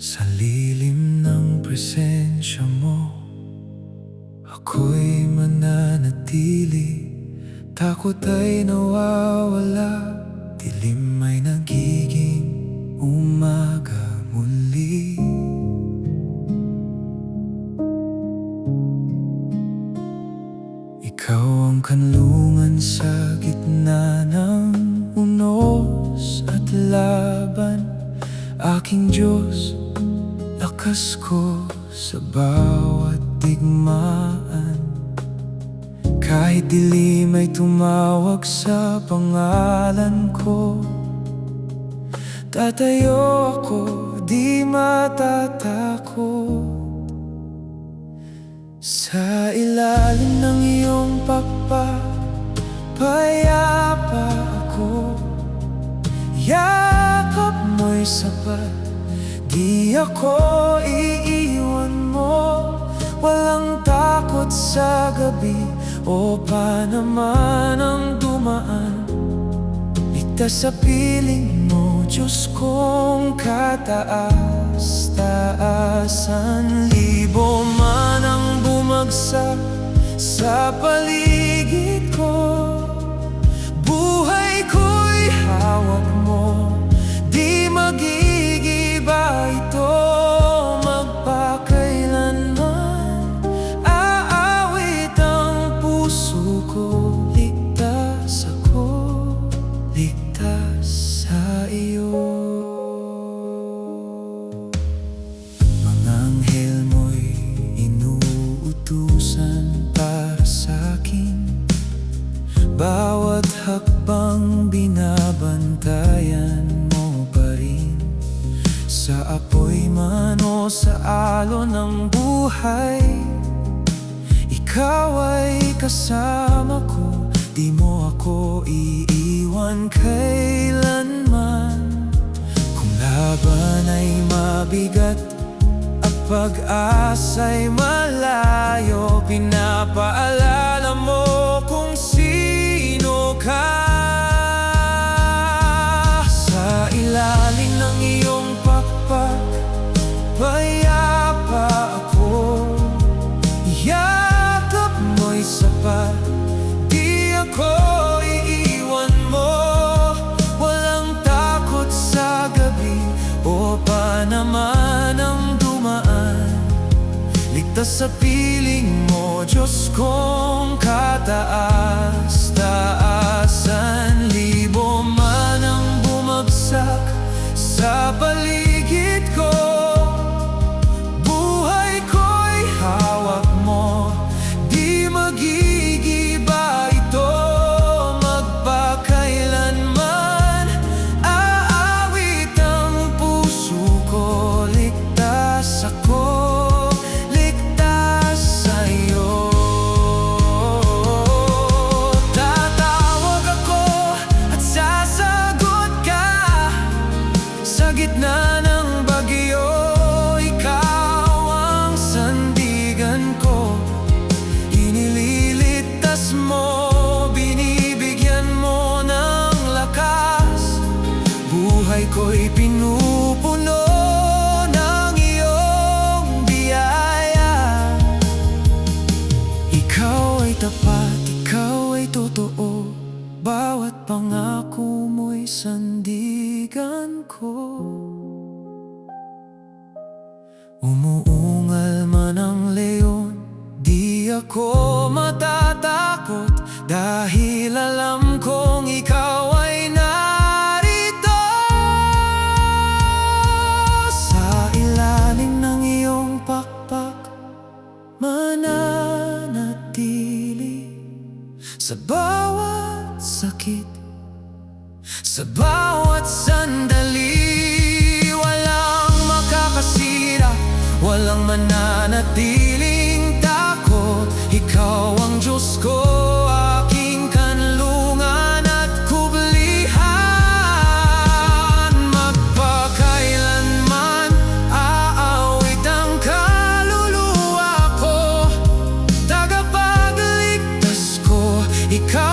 Sa lilim ng presensya mo, ako'y mananatili. Takot ay nawawala, dilim ay nagiging umaga muli. Ikaw ang kanlungan sa gitna ng unos at laban, aking Diyos, lakas ko sa bawat digmaan. Kahit dilim ay tumawag sa pangalan ko, tatayo ako, di matatakot. Sa ilalim ng iyong pakpak, payapa ako. Yakap mo'y sapat, di ako iiwan mo. Walang takot sa gabi o pa naman ang dumaan. Ligtas sa piling mo, Diyos kong kataas-taasan. Libo man ang bumagsak sa paligid ko, buhay ko'y hawak mo. Di magigiba ito magpakailanman. Aawit ang puso ko, ligtas ako, ligtas sa iyo. Mga anghel mo'y inuutusan para sa'kin, bawat hakbang binabantayan mo pa rin. Sa apoy man o sa alon ng buhay, ikaw ay kasama ko. Di mo ako iiwan kailanman. Kung laban ay mabigat at pag-asa'y malayo, pinapaalala mo kung sino ka. Sa ilalim ng iyong pakpak, payapa ako. Yakap mo'y sapat, di ako iiwan mo. Walang takot sa gabi o pa naman ang dumaan. Ligtas sa piling mo, Diyos kong kataas-taasan. Libo man ang bumagsak sa paligid ko, buhay ko'y hawak mo. Di magigiba ito magpakailanman. Aawit ang puso ko, ligtas ako, ligtas sa'yo. Tatawag ako at sasagot ka. Sa gitna ng bagyo, ikaw ang sandigan ko. Inililigtas mo, binibigyan mo ng lakas. Buhay ko'y pinupuno ng iyong biyaya. Ikaw ay tapat, ikaw ay totoo. Bawat pangako mo'y sandigan ko. Umuungal man ang leon, di ako matatakot, dahil alam kong ikaw ay narito. Sa ilalim ng iyong pakpak, mananatili. Sa bawat sakit, sa bawat sandali, walang makakasira, walang mananatiling takot. Ikaw ang Diyos ko, aking kanlungan at kublihan. Magpakailanman, aawit ang kaluluwa ko. Tagapagligtas ko, ikaw